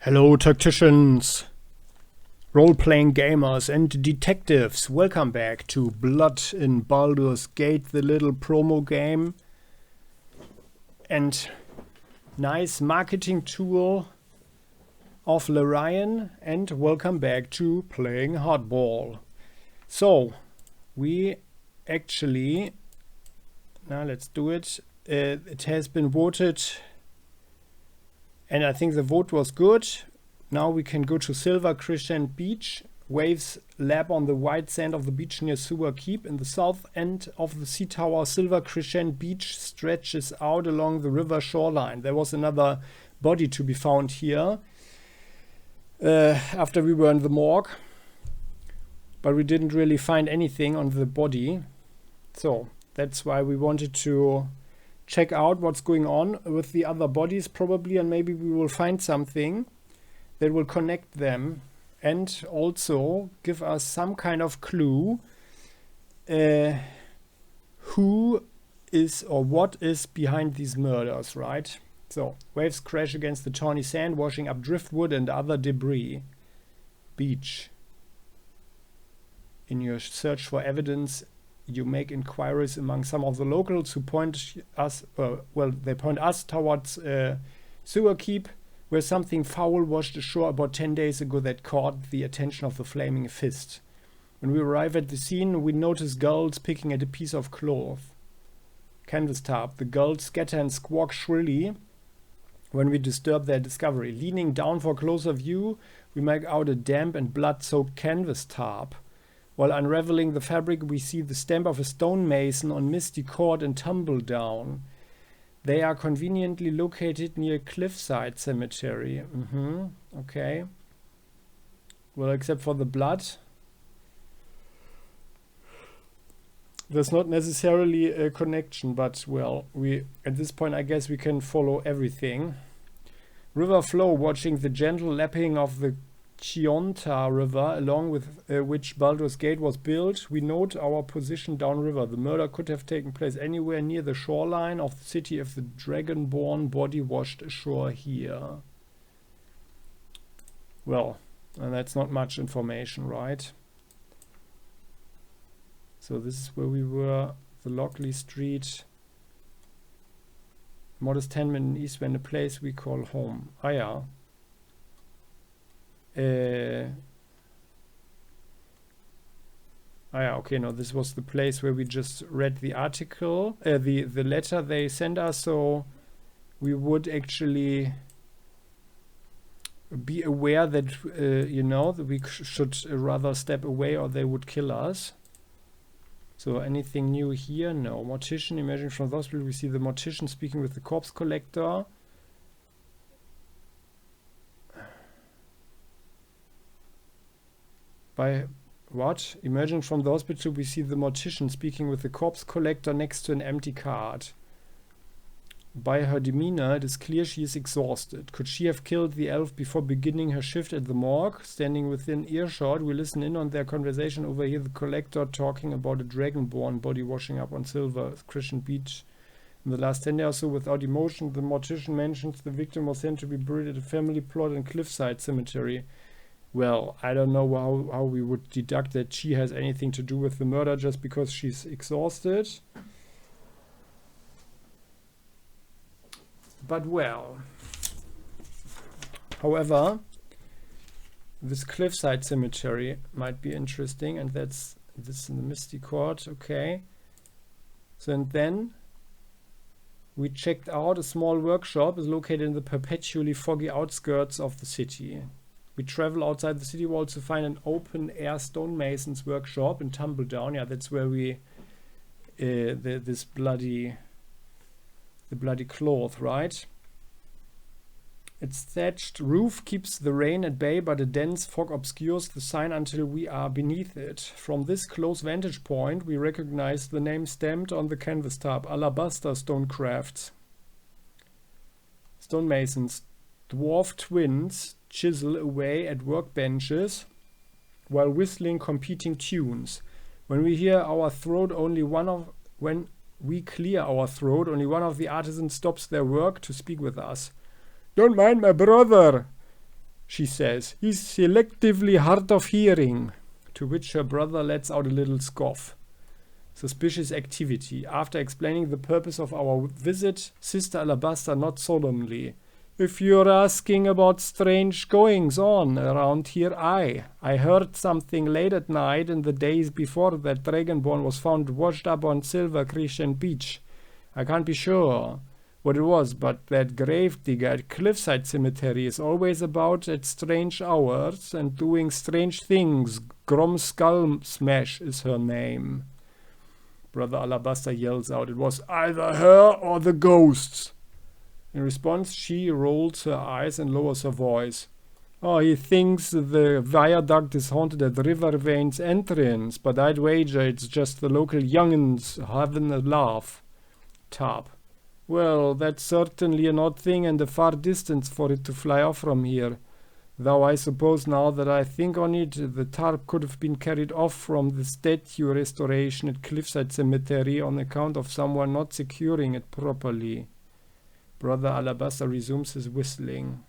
Hello tacticians, role-playing gamers and detectives. Welcome back to Blood in Baldur's Gate, the little promo game and nice marketing tool of Larian, and welcome back to playing hardball. So we actually, now let's do it. It has been voted and I think the vote was good. Now we can go to Silver Crescent Beach. Waves lap on the white sand of the beach near Sewer Keep. In the south end of the sea tower, Silver Crescent Beach stretches out along the river shoreline. There was another body to be found here after we were in the morgue, but we didn't really find anything on the body. So that's why we wanted to check out what's going on with the other bodies probably, and maybe we will find something that will connect them and also give us some kind of clue who is or what is behind these murders, right? So waves crash against the tawny sand, washing up driftwood and other debris. Beach. In your search for evidence, you make inquiries among some of the locals who point us, they point us towards Sewer Keep, where something foul washed ashore about 10 days ago that caught the attention of the Flaming Fist. When we arrive at the scene, we notice gulls picking at a piece of cloth. Canvas tarp. The gulls scatter and squawk shrilly when we disturb their discovery. Leaning down for closer view, we make out a damp and blood-soaked canvas tarp. While unraveling the fabric, we see the stamp of a stonemason on misty cord and tumble down. They are conveniently located near Cliffside Cemetery. Okay. Well, except for the blood. There's not necessarily a connection, but well, at this point I guess we can follow everything. River flow, watching the gentle lapping of the Chionta River, along with which Baldur's Gate was built. We note our position downriver. The murder could have taken place anywhere near the shoreline of the city if the Dragonborn body washed ashore here. Well, and that's not much information, right? So this is where we were, the Lockley Street. Modest tenement in East Van, a place we call home. Ah yeah. Okay, no, this was the place where we just read the article, the letter they sent us, so we would actually be aware that, that we should rather step away or they would kill us. So anything new here? No. Mortician emerging from the hospital. We see the mortician speaking with the corpse collector. By what? Emerging from the hospital, we see the mortician speaking with the corpse collector next to an empty cart. By her demeanor, it is clear she is exhausted. Could she have killed the elf before beginning her shift at the morgue? Standing within earshot, we listen in on their conversation, overhear the collector talking about a Dragonborn body washing up on Silver Crescent Beach. In the last 10 years or so, without emotion, the mortician mentions the victim was sent to be buried at a family plot in Cliffside Cemetery. Well, I don't know how we would deduct that she has anything to do with the murder just because she's exhausted. But well, however, this Cliffside Cemetery might be interesting, and that's this in the Misty Court. Okay. So and then we checked out a small workshop is located in the perpetually foggy outskirts of the city. We travel outside the city walls to find an open-air stonemason's workshop in Tumbledown. Yeah, that's where we the bloody cloth, right? Its thatched roof keeps the rain at bay, but a dense fog obscures the sign until we are beneath it. From this close vantage point, we recognize the name stamped on the canvas tarp: Alabaster Stonecrafts. Stonemasons, dwarf twins, chisel away at workbenches while whistling competing tunes. When we clear our throat, only one of the artisans stops their work to speak with us. "Don't mind my brother," she says. He's selectively hard of hearing. To which her brother lets out a little scoff. Suspicious activity. After explaining the purpose of our visit, Sister Alabaster nods solemnly. If you're asking about strange goings on around here, I heard something late at night in the days before that Dragonborn was found washed up on Silver Crescent Beach. I can't be sure what it was, but that gravedigger at Cliffside Cemetery is always about at strange hours and doing strange things. Grom Skull Smash is her name. Brother Alabaster yells out, it was either her or the ghosts. In response, she rolls her eyes and lowers her voice. Oh, he thinks the viaduct is haunted at River Vane's entrance, but I'd wager it's just the local young'uns having a laugh. Tarp. Well, that's certainly an odd thing and a far distance for it to fly off from here. Though I suppose now that I think on it, the tarp could have been carried off from the statue restoration at Cliffside Cemetery on account of someone not securing it properly. Brother Alabaster resumes his whistling.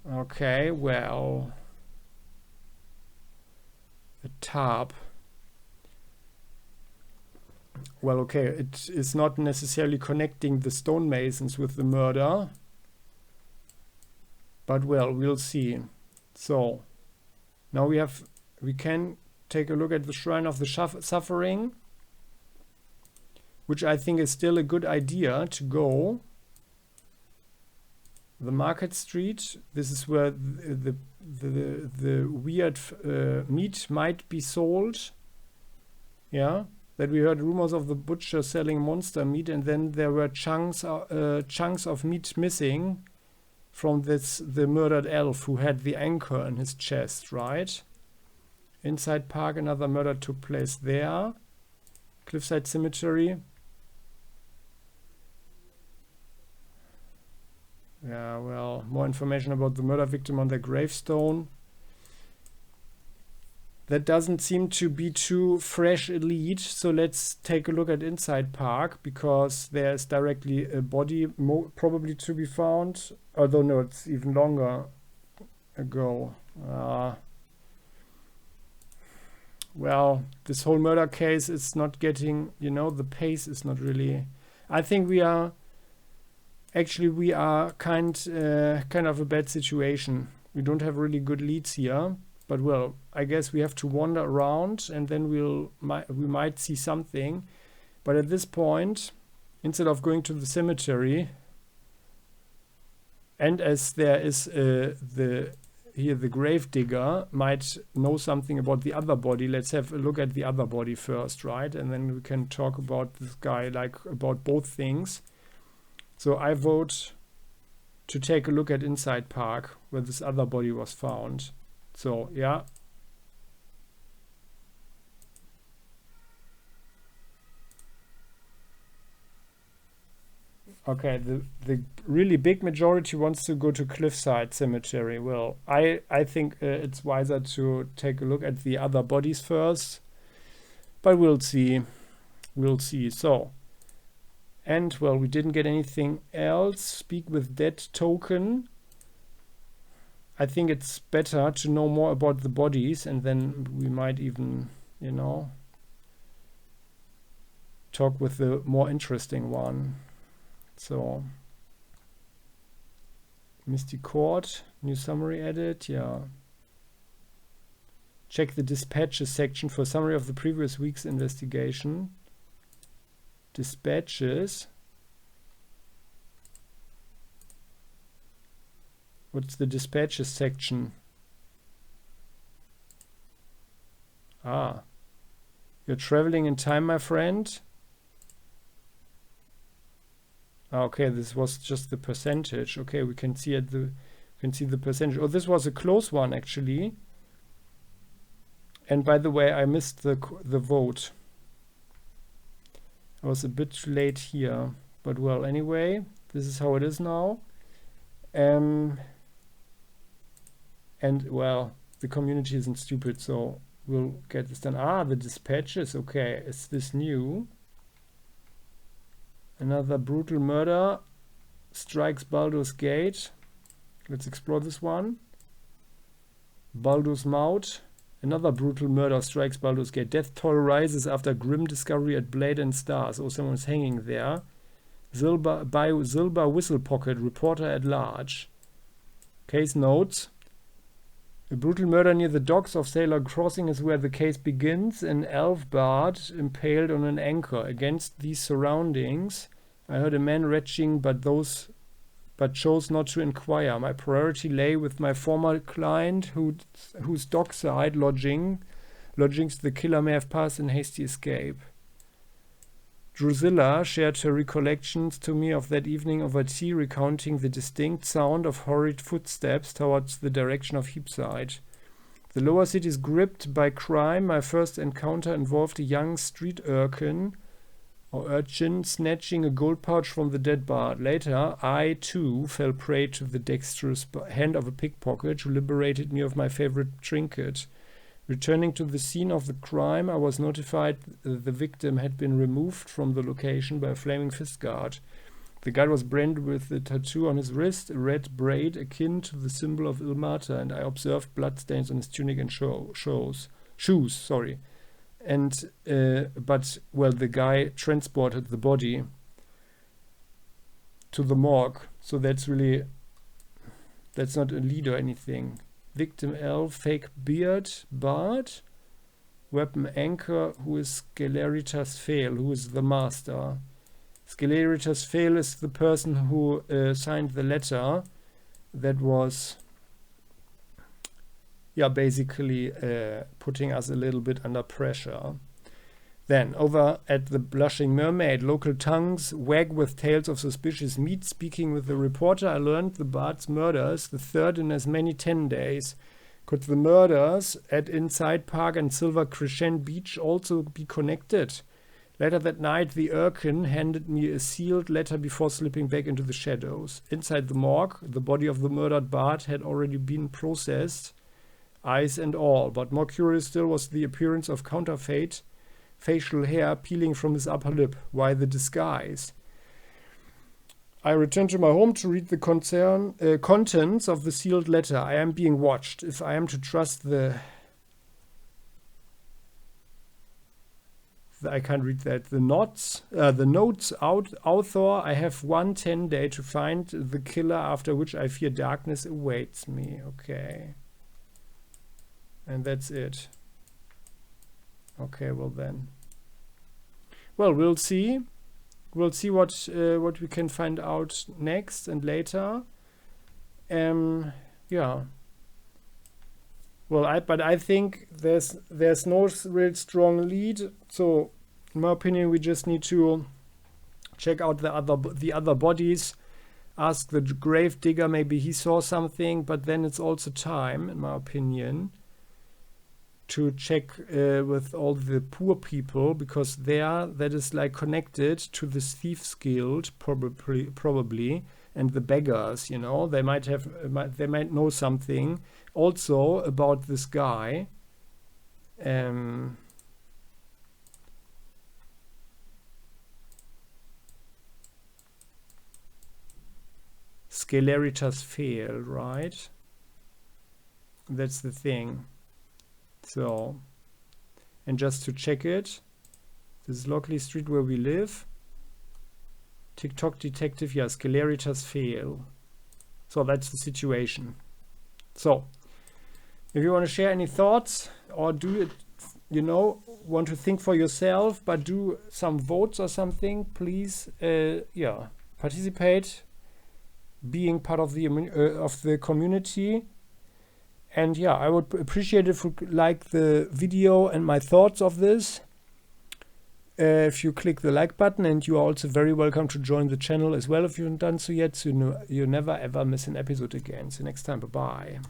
Okay, well. A tarp. Well, okay, it is not necessarily connecting the stonemasons with the murder. But well, we'll see. So, now we can take a look at the Shrine of the Suffering, which I think is still a good idea to go. The Market Street. This is where the weird meat might be sold. Yeah, that we heard rumors of the butcher selling monster meat, and then there were chunks of meat missing from the murdered elf who had the anchor in his chest, right? Inside Park, another murder took place there. Cliffside Cemetery. Yeah, well, more information about the murder victim on their gravestone. That doesn't seem to be too fresh a lead, so let's take a look at Inside Park, because there's directly a body probably to be found. Although no, it's even longer ago. Well, this whole murder case is not getting, the pace is not really. I think we are kind of a bad situation. We don't have really good leads here. But well, I guess we have to wander around and then we might see something. But at this point, instead of going to the cemetery, and as there is the gravedigger might know something about the other body, let's have a look at the other body first, right? And then we can talk about this guy, about both things. So I vote to take a look at Inside Park, where this other body was found. So, yeah. Okay, the really big majority wants to go to Cliffside Cemetery. Well, I think it's wiser to take a look at the other bodies first. But we'll see. We'll see. So, and, well, we didn't get anything else. Speak with Dead token. I think it's better to know more about the bodies, and then we might even, talk with the more interesting one. So, Misty Court, new summary edit, yeah. Check the dispatches section for a summary of the previous week's investigation. Dispatches. What's the dispatches section? Ah. You're traveling in time, my friend? Okay, this was just the percentage. Okay, we can see the percentage. Oh, this was a close one actually. And by the way, I missed the vote. I was a bit late here, but well, anyway, this is how it is now. And well, the community isn't stupid, so we'll get this done. Ah, the dispatches. Okay, is this new? Another brutal murder strikes Baldur's Gate. Let's explore this one. Baldur's Mouth. Another brutal murder strikes Baldur's Gate. Death toll rises after grim discovery at Blade and Stars. Oh, someone's hanging there. Zilba Whistle Pocket, reporter at large. Case notes. A brutal murder near the docks of Sailor Crossing is where the case begins. An elf bard impaled on an anchor. Against these surroundings, I heard a man retching, but chose not to inquire. My priority lay with my former client, whose dockside lodgings the killer may have passed in hasty escape. Drusilla shared her recollections to me of that evening over tea, recounting the distinct sound of hurried footsteps towards the direction of Heapside. The lower city is gripped by crime. My first encounter involved a young street urchin snatching a gold pouch from the dead bard. Later, I, too, fell prey to the dexterous hand of a pickpocket who liberated me of my favorite trinket. Returning to the scene of the crime, I was notified the victim had been removed from the location by a flaming fist guard. The guard was branded with a tattoo on his wrist, a red braid akin to the symbol of Ilmata, and I observed bloodstains on his tunic and shoes. And the guy transported the body to the morgue, so that's not a lead or anything. Victim elf, fake beard, bard, weapon anchor, who is Sceleritas Fail, who is the master. Sceleritas Fail is the person who signed the letter that was basically putting us a little bit under pressure. Then, over at the Blushing Mermaid, local tongues wag with tales of suspicious meat. Speaking with the reporter, I learned the bard's murders, the third in as many 10 days. Could the murders at Inside Park and Silver Crescent Beach also be connected? Later that night, the urchin handed me a sealed letter before slipping back into the shadows. Inside the morgue, the body of the murdered bard had already been processed, eyes and all, but more curious still was the appearance of counterfeit facial hair peeling from his upper lip. Why the disguise? I returned to my home to read the contents of the sealed letter. I am being watched. If I am to trust I can't read that. The notes author, I have 1 day to find the killer, after which I fear darkness awaits me. Okay. And that's it. Okay, well then. Well, we'll see. We'll see what we can find out next and later. Yeah. Well, I think there's no real strong lead. So, in my opinion, we just need to check out the other bodies. Ask the grave digger, maybe he saw something. But then it's also time, in my opinion, to check with all the poor people, because that is like connected to the Thieves Guild probably, and the beggars. You know, they might know something also about this guy. Sceleritas Fail, right? That's the thing. So, and just to check it, this is Lockley Street where we live. TikTok detective, yeah, Sceleritas Fail. So that's the situation. So, if you want to share any thoughts or do it, want to think for yourself, but do some votes or something, please, participate, being part of the community. And yeah, I would appreciate it if you like the video and my thoughts of this. If you click the like button, and you are also very welcome to join the channel as well if you haven't done so yet, so you never ever miss an episode again. See you next time. Bye-bye.